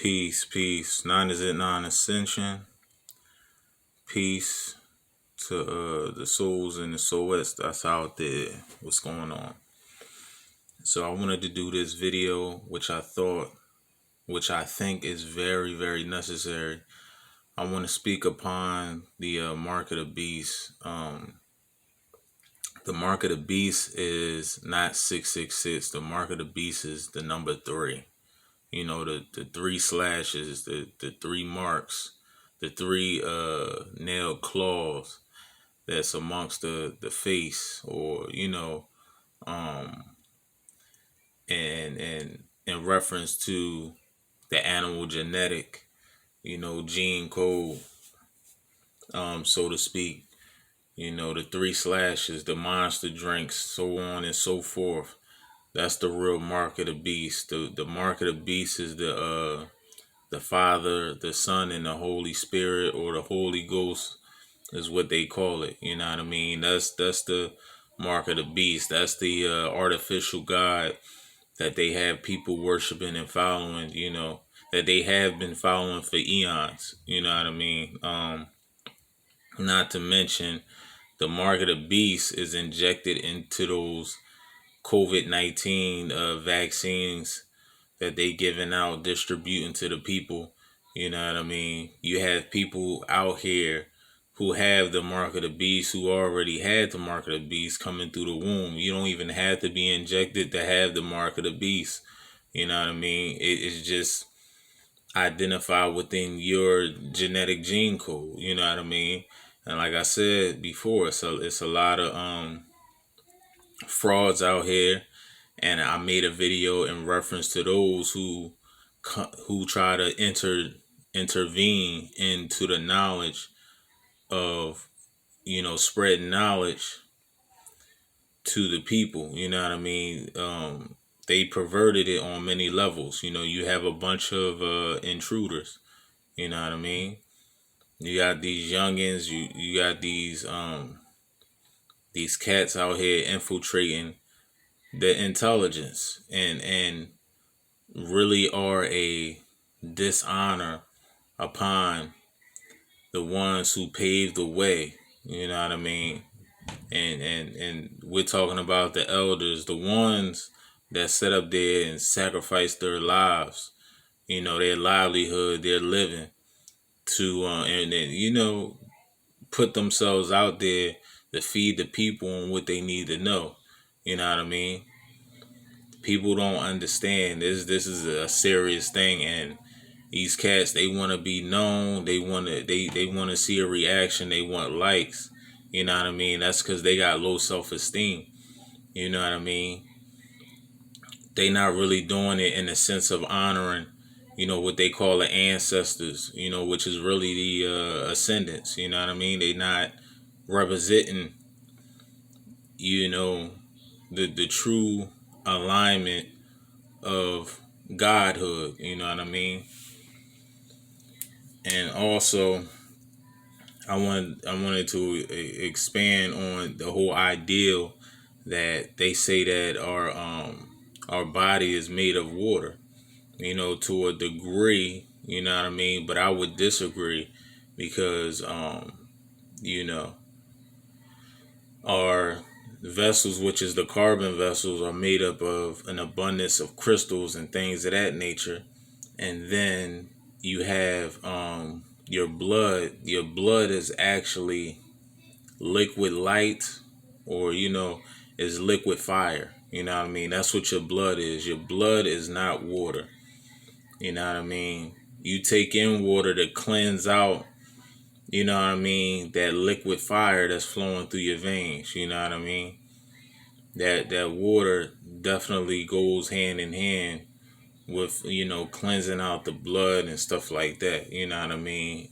Peace, peace. Nine is it nine ascension. Peace to the souls and the soulettes that's out there. What's going on? So I wanted to do this video, which I think is very, very necessary. I want to speak upon the mark of the beast. The mark of the beast is not 666. The mark of the beast is the number 3. You know, the 3 slashes, the 3 marks, the 3 nail claws that's amongst the face, or and in reference to the animal genetic, gene code, so to speak. The 3 slashes, the monster drinks, so on and so forth. That's the real mark of the beast. The mark of the beast is the Father, the Son, and the Holy Spirit, or the Holy Ghost is what they call it. You know what I mean? That's the mark of the beast. That's the artificial God that they have people worshiping and following, that they have been following for eons. You know what I mean? Not to mention, the mark of the beast is injected into those COVID-19 vaccines that they giving out, distributing to the people. You know what I mean? You have people out here who have the mark of the beast, who already had the mark of the beast coming through the womb. You don't even have to be injected to have the mark of the beast. You know what I mean? It's just identified within your genetic gene code. You know what I mean? And like I said before, it's a lot of frauds out here, and I made a video in reference to those who try to intervene into the knowledge of, spreading knowledge to the people. You know what I mean? They perverted it on many levels. You have a bunch of intruders. You know what I mean? You got these youngins. You got these cats out here infiltrating the intelligence, and really are a dishonor upon the ones who paved the way. You know what I mean? And we're talking about the elders, the ones that set up there and sacrificed their lives, their livelihood, their living, to and put themselves out there to feed the people on what they need to know. You know what I mean? People don't understand this is a serious thing, and these cats, they want to be known. They want to see a reaction. They want likes. You know what I mean? That's because they got low self-esteem. You know what I mean? They not really doing it in the sense of honoring, what they call the ancestors, which is really the ascendants. You know what I mean? They not representing, the true alignment of godhood. You know what I mean? And also, I wanted to expand on the whole ideal that they say that our body is made of water, to a degree. You know what I mean? But I would disagree, because you know our vessels, which is the carbon vessels, are made up of an abundance of crystals and things of that nature. And then you have your blood. Your blood is actually liquid light, or is liquid fire. You know what I mean? That's what your blood is. Your blood is not water. You know what I mean? You take in water to cleanse out, what I mean, that liquid fire that's flowing through your veins. You know what I mean? That water definitely goes hand in hand with, cleansing out the blood and stuff like that. You know what I mean?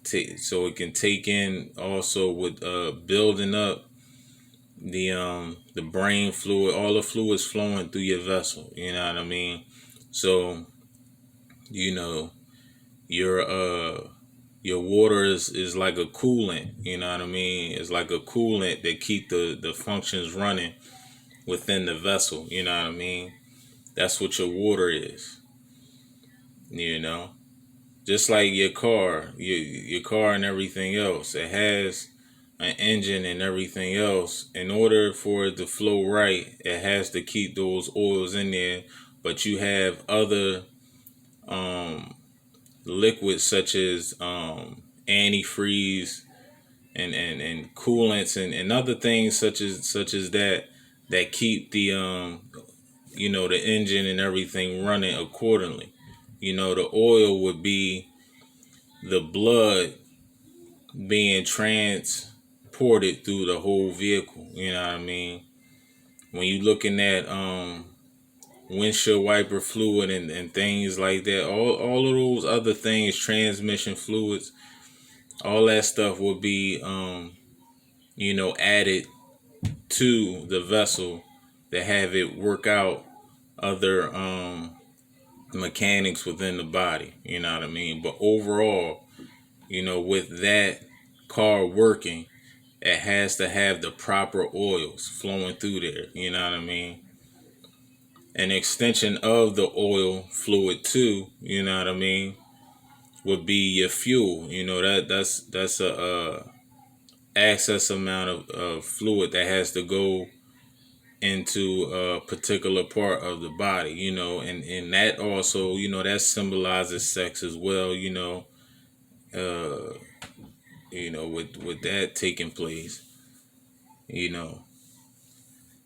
So it can take in also with building up the brain fluid, all the fluids flowing through your vessel. You know what I mean? So your water is like a coolant. You know what I mean? It's like a coolant that keep the functions running within the vessel. You know what I mean? That's what your water is. You know, just like your car and everything else, it has an engine and everything else. In order for it to flow right, it has to keep those oils in there. But you have other um, liquids such as antifreeze and coolants and other things such as that keep the the engine and everything running accordingly. The oil would be the blood being transported through the whole vehicle. You know what I mean? When you looking at windshield wiper fluid and things like that, all of those other things, transmission fluids, all that stuff will be added to the vessel to have it work out other mechanics within the body. You know what I mean? But overall, with that car working, it has to have the proper oils flowing through there. You know what I mean? An extension of the oil fluid too, you know what I mean, would be your fuel. That's a excess amount of fluid that has to go into a particular part of the body, and that also, that symbolizes sex as well, uh, with that taking place, you know,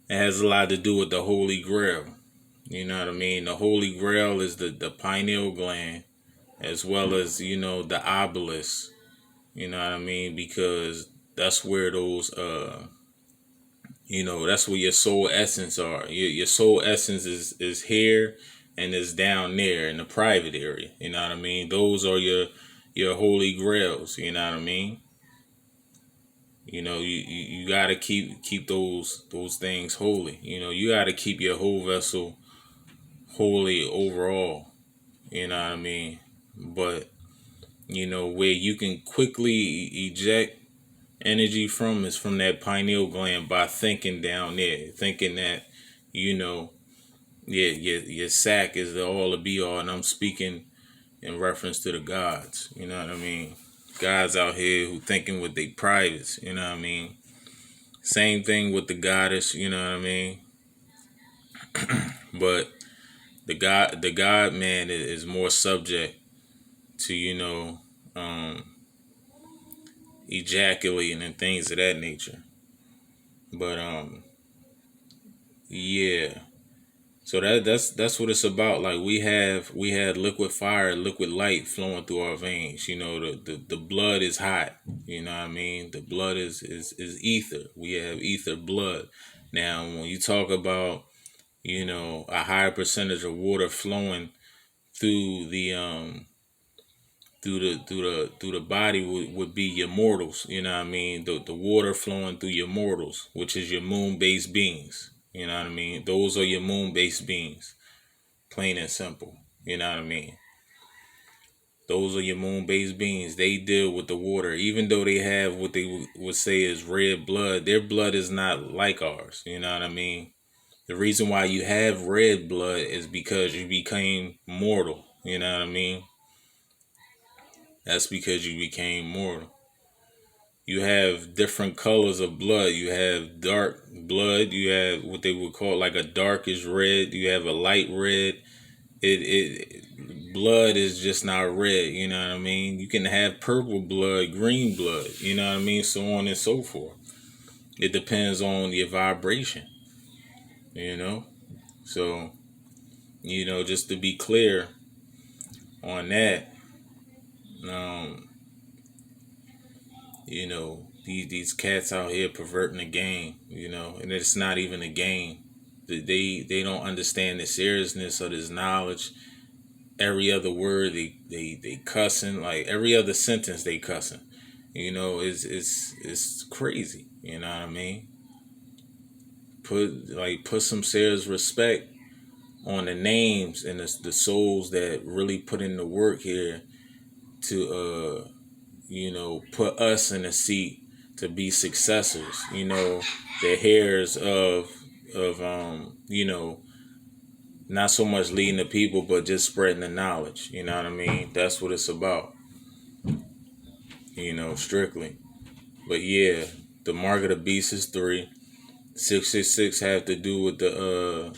it has a lot to do with the Holy Grail. You know what I mean? The Holy Grail is the pineal gland as well as, the obelisk. You know what I mean? Because that's where that's where your soul essence are. Your soul essence is here and is down there in the private area. You know what I mean? Those are your holy grails. You know what I mean? You gotta keep those things holy. You gotta keep your whole vessel holy overall. You know what I mean? But where you can quickly eject energy from is from that pineal gland by thinking down there, thinking that, you know, your sac is the all the be all, and I'm speaking in reference to the gods. You know what I mean? Gods out here who thinking with their privates. You know what I mean? Same thing with the goddess. You know what I mean? But the God man is more subject to um, ejaculating and things of that nature. But yeah. So that's what it's about. Like we had liquid fire, liquid light flowing through our veins. The blood is hot. You know what I mean? The blood is ether. We have ether blood. Now when you talk about, a higher percentage of water flowing through the body would be your mortals. You know what I mean? The water flowing through your mortals, which is your moon based beings. You know what I mean? Those are your moon based beings. Plain and simple. You know what I mean? Those are your moon based beings. They deal with the water. Even though they have what they would say is red blood, their blood is not like ours. You know what I mean? The reason why you have red blood is because you became mortal. You know what I mean? That's because you became mortal. You have different colors of blood. You have dark blood. You have what they would call like a darkish red. You have a light red. Blood is just not red. You know what I mean? You can have purple blood, green blood. You know what I mean? So on and so forth. It depends on your vibration. You know. So just to be clear on that, um, these cats out here perverting the game, and it's not even a game. They don't understand the seriousness of this knowledge. Every other word they cussing, like every other sentence they cussing. It's crazy. You know what I mean? Put some serious respect on the names and the souls that really put in the work here to put us in a seat to be successors. The heirs of not so much leading the people, but just spreading the knowledge. You know what I mean? That's what it's about. Strictly. But yeah, the mark of the beast is 3. 666 have to do with the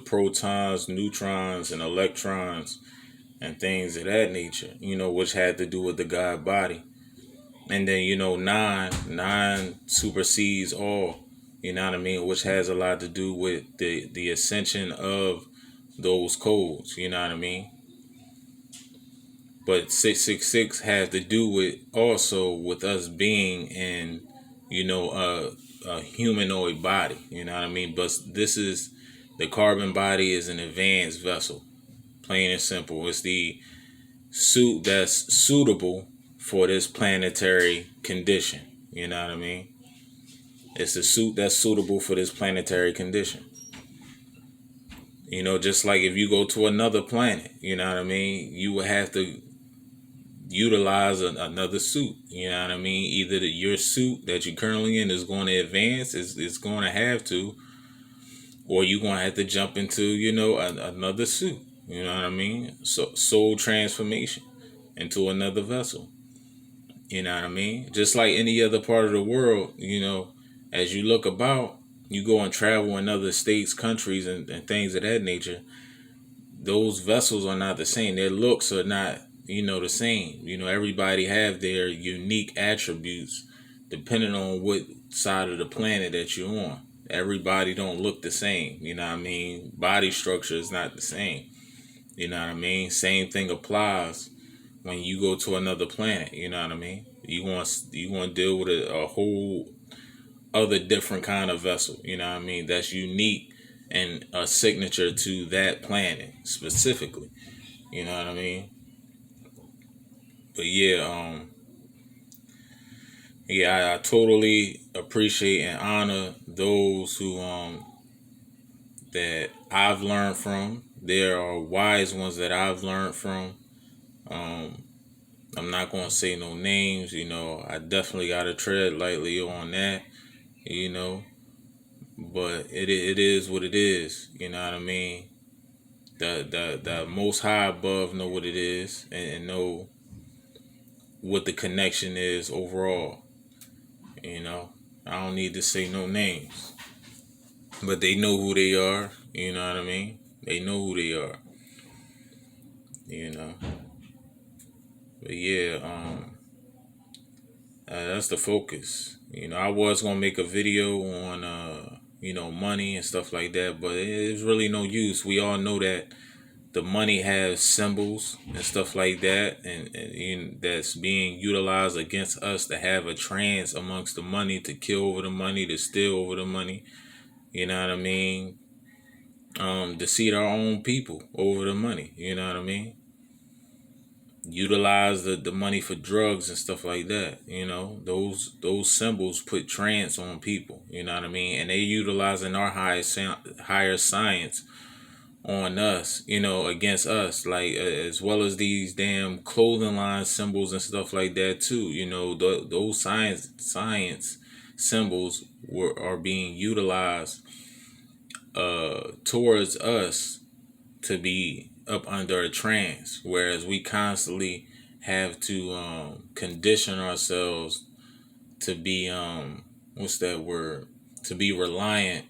protons, neutrons, and electrons and things of that nature. Which had to do with the God body. And then nine supersedes all. You know what I mean? Which has a lot to do with the ascension of those codes. You know what I mean? But 666 has to do with also with us being in, a humanoid body. You know what I mean? But this is the carbon body is an advanced vessel, plain and simple. It's the suit that's suitable for this planetary condition. You know what I mean? It's the suit that's suitable for this planetary condition. Just like if you go to another planet, you know what I mean? You would have to utilize another suit. You know what I mean? Either your suit that you're currently in is going to advance, is going to have to, or you're going to have to jump into, another suit. You know what I mean? So soul transformation into another vessel. You know what I mean? Just like any other part of the world, as you look about, you go and travel in other states, countries, and things of that nature. Those vessels are not the same. Their looks are not, the same. Everybody have their unique attributes depending on what side of the planet that you're on. Everybody don't look the same. You know what I mean? Body structure is not the same. You know what I mean? Same thing applies when you go to another planet. You know what I mean? You want to deal with a whole other different kind of vessel. You know what I mean? That's unique and a signature to that planet specifically. You know what I mean? But yeah, I totally appreciate and honor those who that I've learned from. There are wise ones that I've learned from. I'm not gonna say no names. I definitely gotta tread lightly on that. You know, but it is what it is. You know what I mean? The Most High above know what it is, and know what the connection is overall. I don't need to say no names, but they know who they are. You know what I mean? They know who they are. You know, but yeah, that's the focus. I was gonna make a video on money and stuff like that, but it's really no use. We all know that the money has symbols and stuff like that, and that's being utilized against us to have a trance amongst the money, to kill over the money, to steal over the money. You know what I mean? Deceive our own people over the money. You know what I mean? Utilize the money for drugs and stuff like that. Those symbols put trance on people. You know what I mean? And they utilizing our higher science on us, against us, like as well as these damn clothing line symbols and stuff like that too. Those science symbols are being utilized towards us to be up under a trance, whereas we constantly have to condition ourselves to be what's that word, to be reliant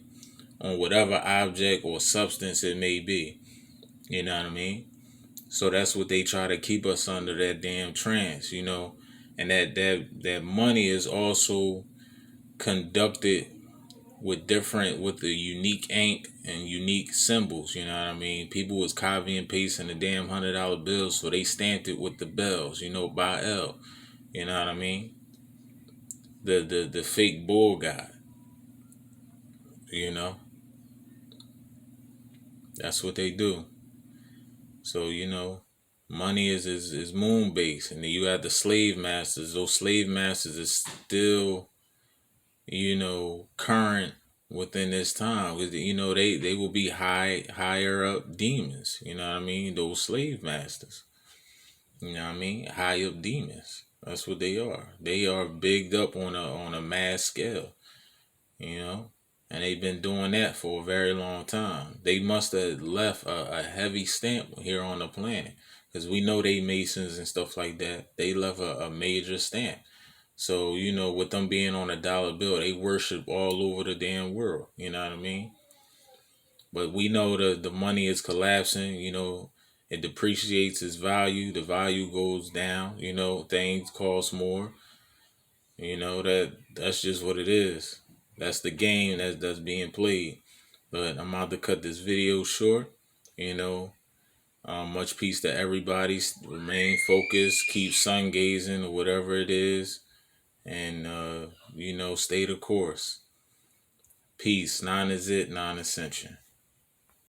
on whatever object or substance it may be. You know what I mean? So that's what they try to keep us under, that damn trance. And that money is also conducted with the unique ink and unique symbols. You know what I mean? People was copy and pasting the damn $100 bills, so they stamped it with the bells. By L. You know what I mean? The fake bull guy. That's what they do. So money is moon based, and then you have the slave masters. Those slave masters is still current within this time. They will be higher up demons. You know what I mean? Those slave masters. You know what I mean? High up demons. That's what they are. They are bigged up on a mass scale. And they've been doing that for a very long time. They must have left a heavy stamp here on the planet. Because we know they Masons and stuff like that. They left a major stamp. So, with them being on a dollar bill, they worship all over the damn world. You know what I mean? But we know the money is collapsing, it depreciates its value, the value goes down, things cost more. That's just what it is. That's the game that's being played. But I'm about to cut this video short. You know, much peace to everybody. Remain focused, keep sun gazing or whatever it is, and stay the course. Peace. Non is it, non ascension.